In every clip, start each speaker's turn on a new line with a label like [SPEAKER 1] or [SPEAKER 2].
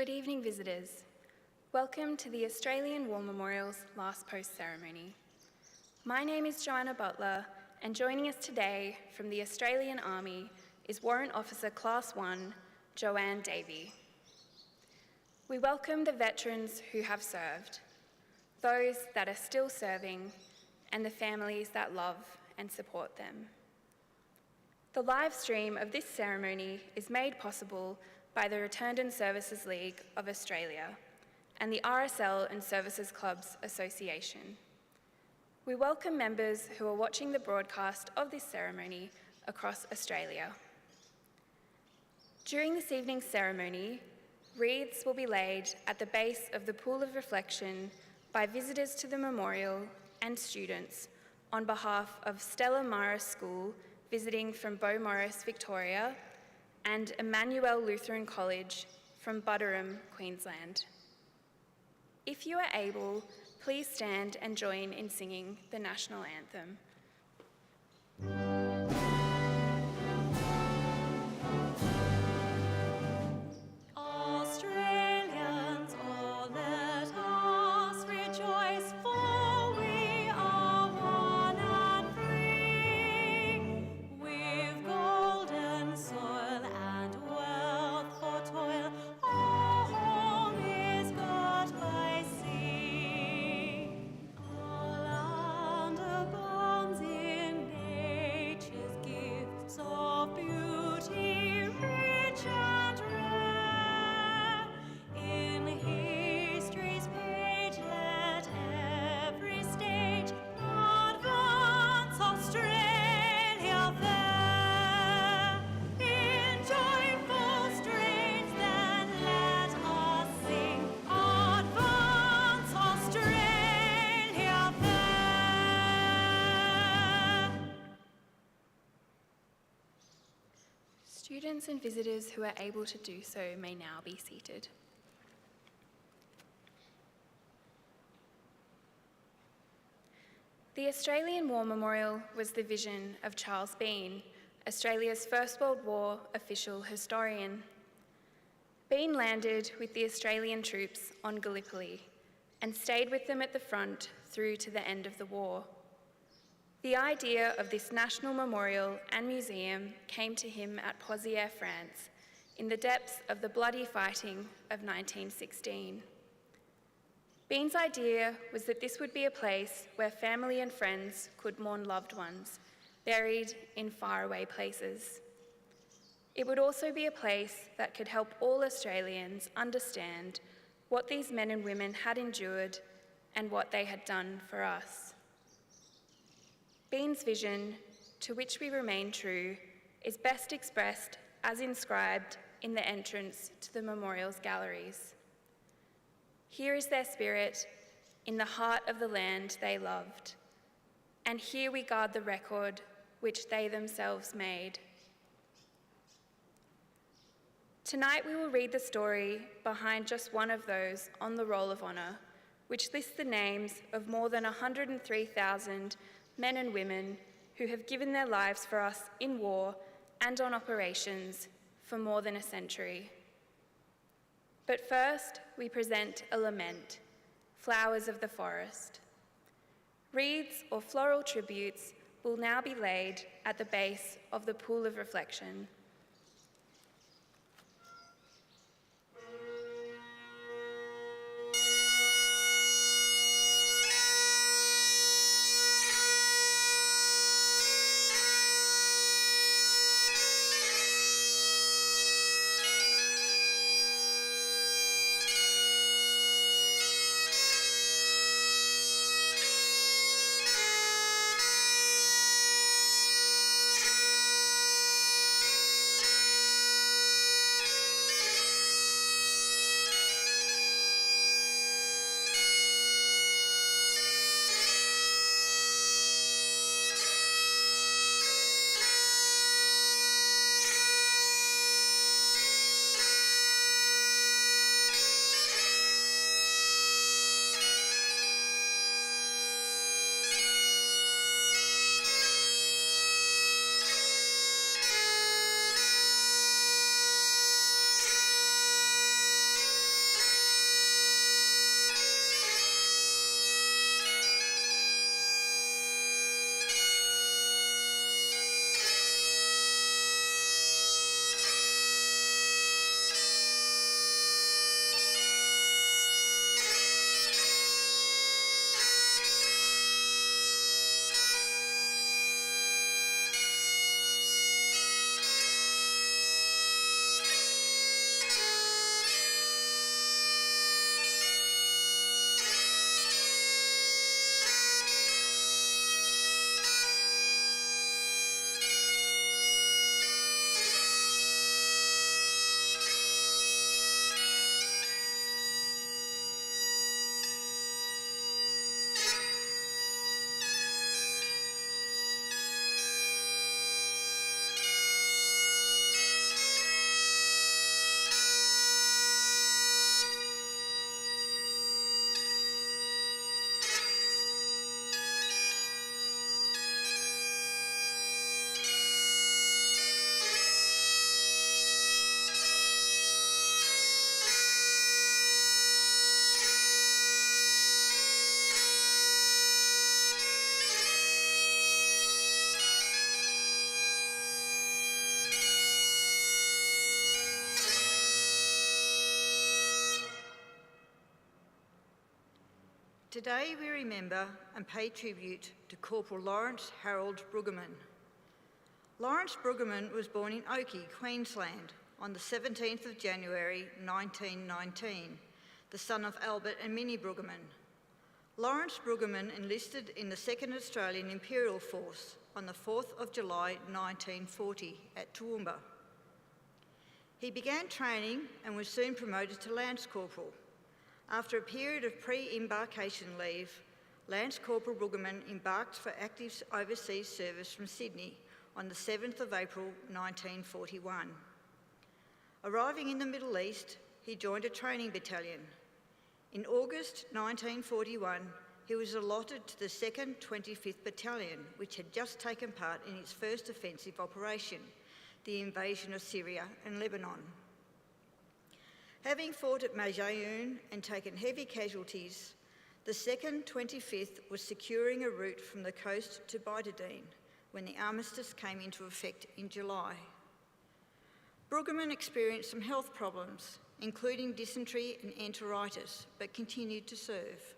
[SPEAKER 1] Good evening, visitors. Welcome to the Australian War Memorial's Last Post ceremony. My name is Joanna Butler, and joining us today from the Australian Army is Warrant Officer Class 1, Joanne Davey. We welcome the veterans who have served, those that are still serving, and the families that love and support them. The live stream of this ceremony is made possible by the Returned and Services League of Australia and the RSL and Services Clubs Association. We welcome members who are watching the broadcast of this ceremony across Australia. During this evening's ceremony, wreaths will be laid at the base of the Pool of Reflection by visitors to the memorial and students on behalf of Stella Maris School visiting from Beaumaris, Victoria, and Emmanuel Lutheran College from Butterham, Queensland. If you are able, please stand and join in singing the National Anthem. Students and visitors who are able to do so may now be seated. The Australian War Memorial was the vision of Charles Bean, Australia's First World War official historian. Bean landed with the Australian troops on Gallipoli and stayed with them at the front through to the end of the war. The idea of this national memorial and museum came to him at Pozières, France, in the depths of the bloody fighting of 1916. Bean's idea was that this would be a place where family and friends could mourn loved ones, buried in faraway places. It would also be a place that could help all Australians understand what these men and women had endured and what they had done for us. Bean's vision, to which we remain true, is best expressed as inscribed in the entrance to the memorial's galleries. Here is their spirit in the heart of the land they loved, and here we guard the record which they themselves made. Tonight we will read the story behind just one of those on the Roll of Honour, which lists the names of more than 103,000 men and women who have given their lives for us in war and on operations for more than a century. But first, we present a lament, Flowers of the Forest. Wreaths or floral tributes will now be laid at the base of the Pool of Reflection.
[SPEAKER 2] Today we remember and pay tribute to Corporal Laurence Harold Bruggemann. Laurence Bruggemann was born in Oakey, Queensland on the 17th of January 1919, the son of Albert and Minnie Bruggemann. Laurence Bruggemann enlisted in the 2nd Australian Imperial Force on the 4th of July 1940 at Toowoomba. He began training and was soon promoted to Lance Corporal. After a period of pre-embarkation leave, Lance Corporal Bruggemann embarked for active overseas service from Sydney on the 7th of April 1941. Arriving in the Middle East, he joined a training battalion. In August 1941, he was allotted to the 2nd 25th Battalion, which had just taken part in its first offensive operation, the invasion of Syria and Lebanon. Having fought at Majayoun and taken heavy casualties, the 2nd 25th was securing a route from the coast to Bidadine when the armistice came into effect in July. Bruggemann experienced some health problems, including dysentery and enteritis, but continued to serve.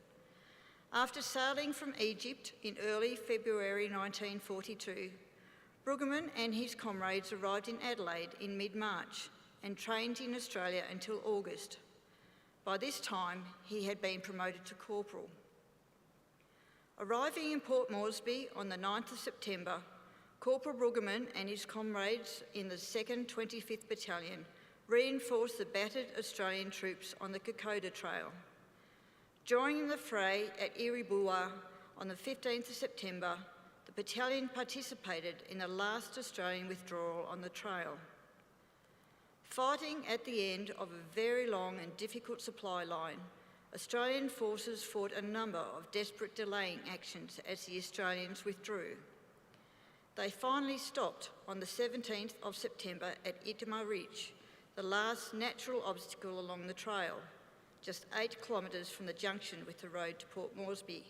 [SPEAKER 2] After sailing from Egypt in early February 1942, Bruggemann and his comrades arrived in Adelaide in mid-March and trained in Australia until August. By this time, he had been promoted to corporal. Arriving in Port Moresby on the 9th of September, Corporal Bruggemann and his comrades in the 2nd 25th Battalion reinforced the battered Australian troops on the Kokoda Trail. Joining the fray at Iribuwa on the 15th of September, the battalion participated in the last Australian withdrawal on the trail. Fighting at the end of a very long and difficult supply line, Australian forces fought a number of desperate delaying actions as the Australians withdrew. They finally stopped on the 17th of September at Itama Ridge, the last natural obstacle along the trail, just 8 kilometres from the junction with the road to Port Moresby.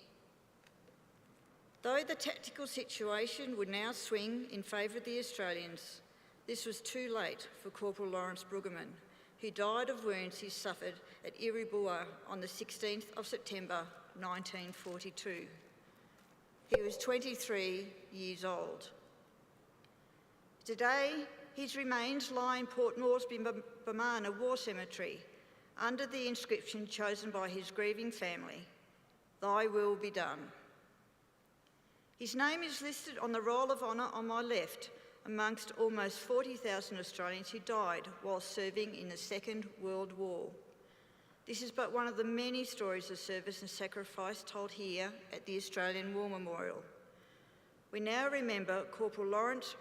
[SPEAKER 2] Though the tactical situation would now swing in favour of the Australians, this was too late for Corporal Laurence Bruggemann, who died of wounds he suffered at Iribuwa on the 16th of September 1942. He was 23 years old. Today, his remains lie in Port Moresby Bamana War Cemetery under the inscription chosen by his grieving family, "Thy will be done." His name is listed on the Roll of Honour on my left, amongst almost 40,000 Australians who died while serving in the Second World War. This is but one of the many stories of service and sacrifice told here at the Australian War Memorial. We now remember Corporal Laurence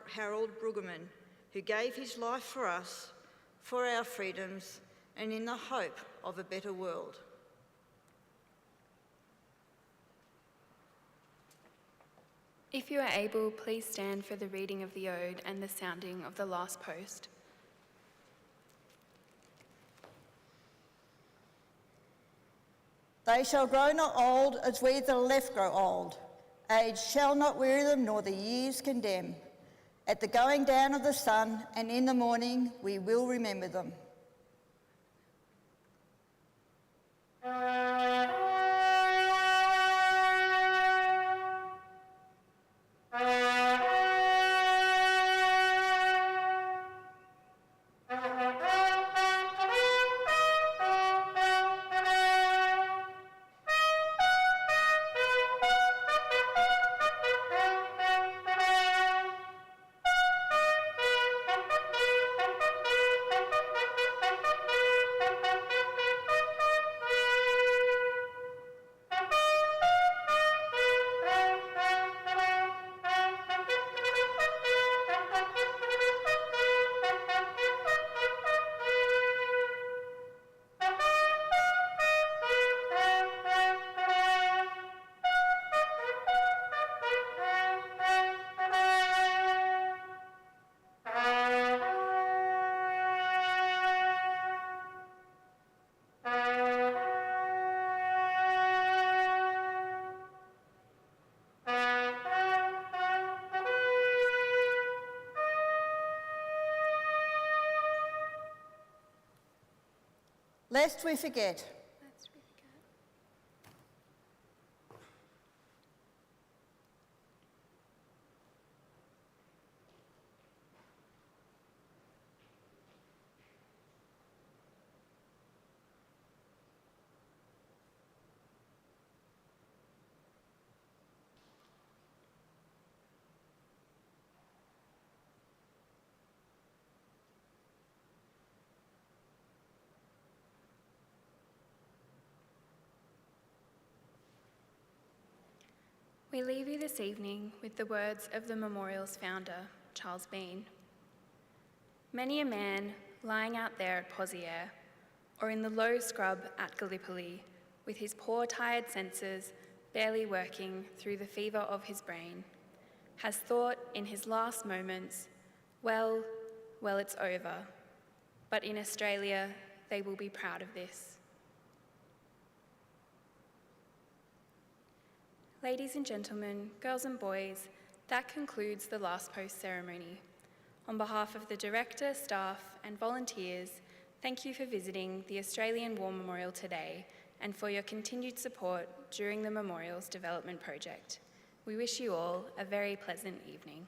[SPEAKER 2] Harold Bruggemann, who gave his life for us, for our freedoms, and in the hope of a better world.
[SPEAKER 1] If you are able, please stand for the reading of the Ode and the sounding of the last post.
[SPEAKER 3] They shall grow not old as we that are left grow old. Age shall not weary them, nor the years condemn. At the going down of the sun and in the morning we will remember them. Lest we forget.
[SPEAKER 1] We leave you this evening with the words of the memorial's founder, Charles Bean. Many a man lying out there at Pozières, or in the low scrub at Gallipoli, with his poor tired senses barely working through the fever of his brain, has thought in his last moments, well, it's over. But in Australia, they will be proud of this. Ladies and gentlemen, girls and boys, that concludes the last post ceremony. On behalf of the director, staff and volunteers, thank you for visiting the Australian War Memorial today and for your continued support during the memorial's development project. We wish you all a very pleasant evening.